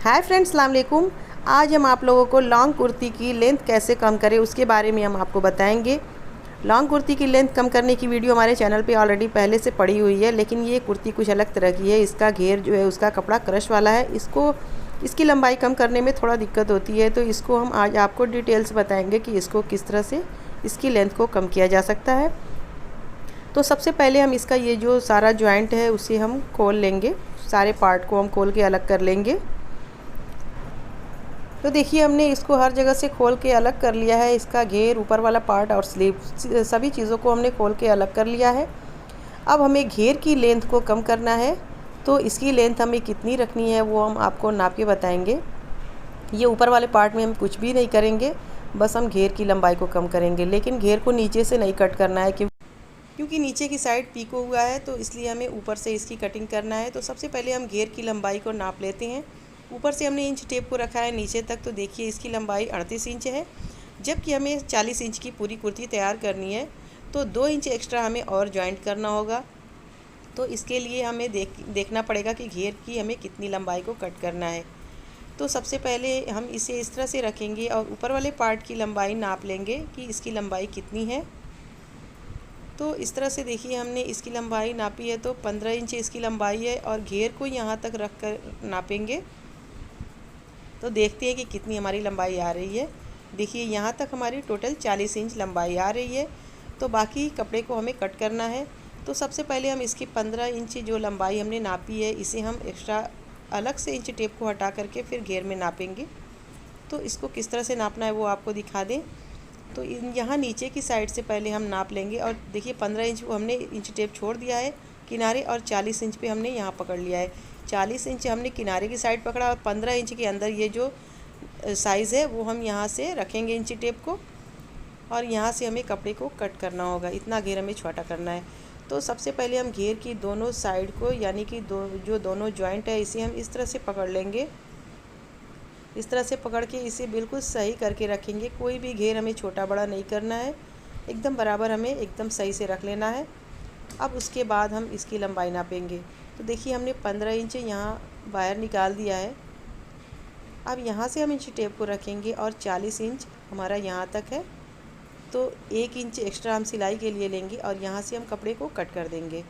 Hi friends, अस्सलाम वालेकुम। आज हम आप लोगों को लॉन्ग कुर्ती की लेंथ कैसे कम करें उसके बारे में हम आपको बताएंगे। लॉन्ग कुर्ती की लेंथ कम करने की वीडियो हमारे चैनल पे ऑलरेडी पहले से पड़ी हुई है, लेकिन ये कुर्ती कुछ अलग तरह की है। इसका घेर जो है उसका कपड़ा क्रश वाला है। इसकी लंबाई कम करने में थोड़ा दिक्कत होती है, तो इसको हम आज आपको डिटेल्स बताएँगे कि इसको किस तरह से इसकी लेंथ को कम किया जा सकता है। तो सबसे पहले हम इसका ये जो सारा जॉइंट है उसे हम खोल लेंगे। सारे पार्ट को हम खोल के अलग कर लेंगे। तो देखिए, हमने इसको हर जगह से खोल के अलग कर लिया है। इसका घेर, ऊपर वाला पार्ट और स्लीव, सभी चीज़ों को हमने खोल के अलग कर लिया है। अब हमें घेर की लेंथ को कम करना है, तो इसकी लेंथ हमें कितनी रखनी है वो हम आपको नाप के बताएंगे। ये ऊपर वाले पार्ट में हम कुछ भी नहीं करेंगे, बस हम घेर की लंबाई को कम करेंगे। लेकिन घेर को नीचे से नहीं कट करना है, क्योंकि नीचे की साइड पीको हुआ है, तो इसलिए हमें ऊपर से इसकी कटिंग करना है। तो सबसे पहले हम घेर की लंबाई को नाप लेते हैं। ऊपर से हमने इंच टेप को रखा है नीचे तक, तो देखिए इसकी लंबाई 38 इंच है। जबकि हमें 40 इंच की पूरी कुर्ती तैयार करनी है, तो 2 इंच एक्स्ट्रा हमें और जॉइंट करना होगा। तो इसके लिए हमें देखना पड़ेगा कि घेर की हमें कितनी लंबाई को कट करना है। तो सबसे पहले हम इसे इस तरह से रखेंगे और ऊपर वाले पार्ट की लंबाई नाप लेंगे कि इसकी लंबाई कितनी है। तो इस तरह से देखिए, हमने इसकी लंबाई नापी है, तो 15 इंच इसकी लंबाई है और घेर को यहाँ तक रख कर नापेंगे। तो देखते हैं कि कितनी हमारी लंबाई आ रही है। देखिए, यहाँ तक हमारी टोटल 40 इंच लंबाई आ रही है। तो बाकी कपड़े को हमें कट करना है। तो सबसे पहले हम इसकी 15 इंच जो लंबाई हमने नापी है, इसे हम एक्स्ट्रा अलग से इंच टेप को हटा करके फिर घेर में नापेंगे। तो इसको किस तरह से नापना है वो आपको दिखा दें। तो यहाँ नीचे की साइड से पहले हम नाप लेंगे और देखिए 15 इंच हमने इंच टेप छोड़ दिया है किनारे, और 40 इंच पे हमने यहाँ पकड़ लिया है। 40 इंच हमने किनारे की साइड पकड़ा और 15 इंच के अंदर ये जो साइज़ है वो हम यहाँ से रखेंगे इंच टेप को, और यहाँ से हमें कपड़े को कट करना होगा। इतना घेर हमें छोटा करना है। तो सबसे पहले हम घेर की दोनों साइड को, यानी कि दोनों जॉइंट है, इसे हम इस तरह से पकड़ लेंगे। इस तरह से पकड़ के इसे बिल्कुल सही करके रखेंगे। कोई भी घेर हमें छोटा बड़ा नहीं करना है, एकदम बराबर हमें एकदम सही से रख लेना है। अब उसके बाद हम इसकी लंबाई नापेंगे। तो देखिए, हमने 15 इंच यहाँ बाहर निकाल दिया है। अब यहाँ से हम इंच टेप को रखेंगे और 40 इंच हमारा यहाँ तक है, तो 1 इंच एक्स्ट्रा हम सिलाई के लिए लेंगे और यहाँ से हम कपड़े को कट कर देंगे।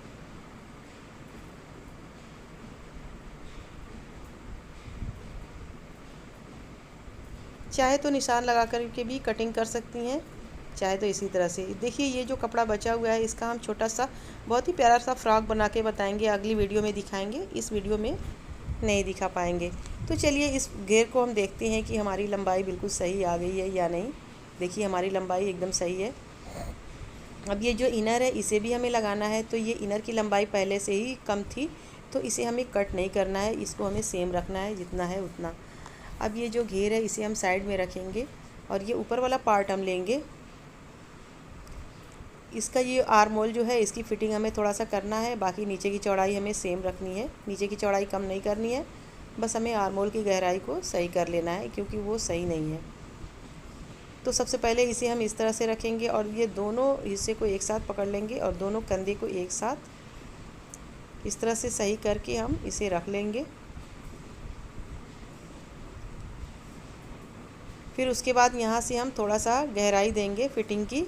चाहे तो निशान लगा कर के भी कटिंग कर सकती हैं, चाहे तो इसी तरह से। देखिए, ये जो कपड़ा बचा हुआ है इसका हम छोटा सा बहुत ही प्यारा सा फ्रॉक बना के बताएंगे, अगली वीडियो में दिखाएंगे, इस वीडियो में नहीं दिखा पाएंगे। तो चलिए, इस घेर को हम देखते हैं कि हमारी लंबाई बिल्कुल सही आ गई है या नहीं। देखिए, हमारी लंबाई एकदम सही है। अब ये जो इनर है इसे भी हमें लगाना है। तो ये इनर की लंबाई पहले से ही कम थी, तो इसे हमें कट नहीं करना है, इसको हमें सेम रखना है जितना है उतना। अब ये जो घेर है इसे हम साइड में रखेंगे और ये ऊपर वाला पार्ट हम लेंगे। इसका ये आर्म होल जो है इसकी फ़िटिंग हमें थोड़ा सा करना है, बाकी नीचे की चौड़ाई हमें सेम रखनी है। नीचे की चौड़ाई कम नहीं करनी है, बस हमें आर्म होल की गहराई को सही कर लेना है, क्योंकि वो सही नहीं है। तो सबसे पहले इसे हम इस तरह से रखेंगे और ये दोनों हिस्से को एक साथ पकड़ लेंगे और दोनों कंधे को एक साथ इस तरह से सही करके हम इसे रख लेंगे। फिर उसके बाद यहाँ से हम थोड़ा सा गहराई देंगे फिटिंग की।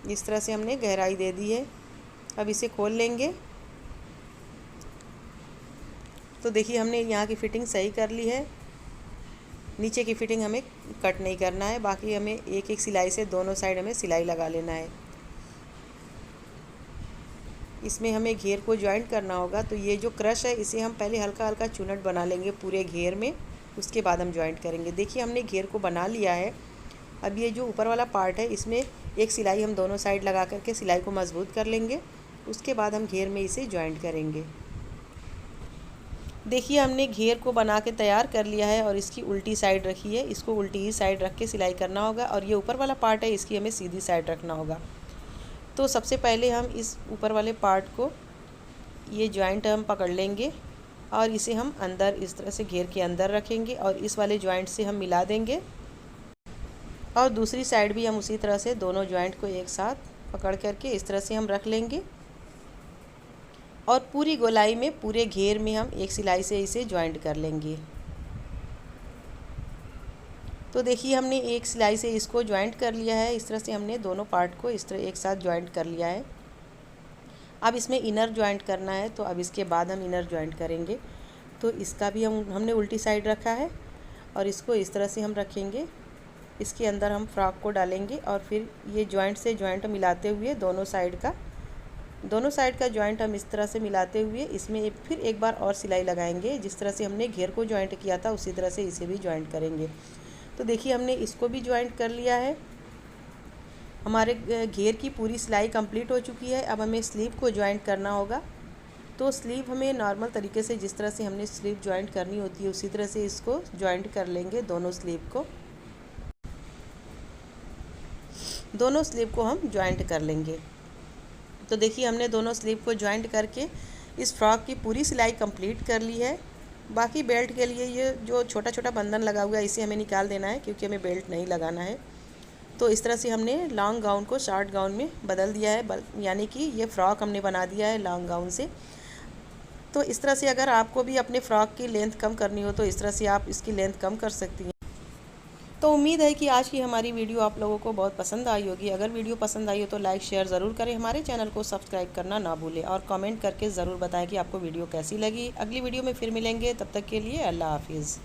इस तरह से हमने गहराई दे दी है। अब इसे खोल लेंगे। तो देखिए, हमने यहाँ की फ़िटिंग सही कर ली है। नीचे की फ़िटिंग हमें कट नहीं करना है, बाकी हमें एक एक सिलाई से दोनों साइड हमें सिलाई लगा लेना है। इसमें हमें घेर को जॉइंट करना होगा। तो ये जो क्रश है इसे हम पहले हल्का हल्का चुनट बना लेंगे पूरे घेर में, उसके बाद हम जॉइंट करेंगे। देखिए, हमने घेर को बना लिया है। अब ये जो ऊपर वाला पार्ट है इसमें एक सिलाई हम दोनों साइड लगा करके सिलाई को मजबूत कर लेंगे। उसके बाद हम घेर में इसे जॉइंट करेंगे। देखिए, हमने घेर को बना के तैयार कर लिया है और इसकी उल्टी साइड रखी है। इसको उल्टी ही साइड रख के सिलाई करना होगा, और ये ऊपर वाला पार्ट है इसकी हमें सीधी साइड रखना होगा। तो सबसे पहले हम इस ऊपर वाले पार्ट को, ये जॉइंट हम पकड़ लेंगे और इसे हम अंदर इस तरह से घेर के अंदर रखेंगे और इस वाले जॉइंट से हम मिला देंगे, और दूसरी साइड भी हम उसी तरह से दोनों जॉइंट को एक साथ पकड़ करके इस तरह से हम रख लेंगे। और पूरी गोलाई में, पूरे घेर में हम एक सिलाई से इसे जॉइंट कर लेंगे। तो देखिए हमने एक सिलाई से इसको जॉइंट कर लिया है। इस तरह से हमने दोनों पार्ट को इस तरह एक साथ जॉइंट कर लिया है। अब इसमें इनर जॉइंट करना है, तो अब इसके बाद हम इनर जॉइंट करेंगे। तो इसका भी हमने उल्टी साइड रखा है और इसको इस तरह से हम रखेंगे। इसके अंदर हम फ्रॉक को डालेंगे और फिर ये जॉइंट से जॉइंट मिलाते हुए दोनों साइड का जॉइंट हम इस तरह से मिलाते हुए इसमें फिर एक बार और सिलाई लगाएंगे। जिस तरह से हमने घेर को जॉइंट किया था उसी तरह से इसे भी जॉइंट करेंगे। तो देखिए हमने इसको भी जॉइंट कर लिया है। हमारे घेर की पूरी सिलाई कंप्लीट हो चुकी है। अब हमें स्लीव को जॉइंट करना होगा। तो स्लीव हमें नॉर्मल तरीके से जिस तरह से हमने स्लीव जॉइंट करनी होती है उसी तरह से इसको जॉइंट कर लेंगे। दोनों स्लीव को हम जॉइंट कर लेंगे। तो देखिए हमने दोनों स्लीव को जॉइंट करके इस फ्रॉक की पूरी सिलाई कंप्लीट कर ली है। बाकी बेल्ट के लिए ये जो छोटा छोटा बंधन लगा हुआ है इसे हमें निकाल देना है, क्योंकि हमें बेल्ट नहीं लगाना है। तो इस तरह से हमने लॉन्ग गाउन को शॉर्ट गाउन में बदल दिया है, यानी कि ये फ़्रॉक हमने बना दिया है लॉन्ग गाउन से। तो इस तरह से अगर आपको भी अपने फ़्रॉक की लेंथ कम करनी हो तो इस तरह से आप इसकी लेंथ कम कर सकती हैं। तो उम्मीद है कि आज की हमारी वीडियो आप लोगों को बहुत पसंद आई होगी। अगर वीडियो पसंद आई हो तो लाइक शेयर ज़रूर करें, हमारे चैनल को सब्सक्राइब करना ना भूलें और कमेंट करके ज़रूर बताएं कि आपको वीडियो कैसी लगी। अगली वीडियो में फिर मिलेंगे, तब तक के लिए अल्लाह हाफिज़।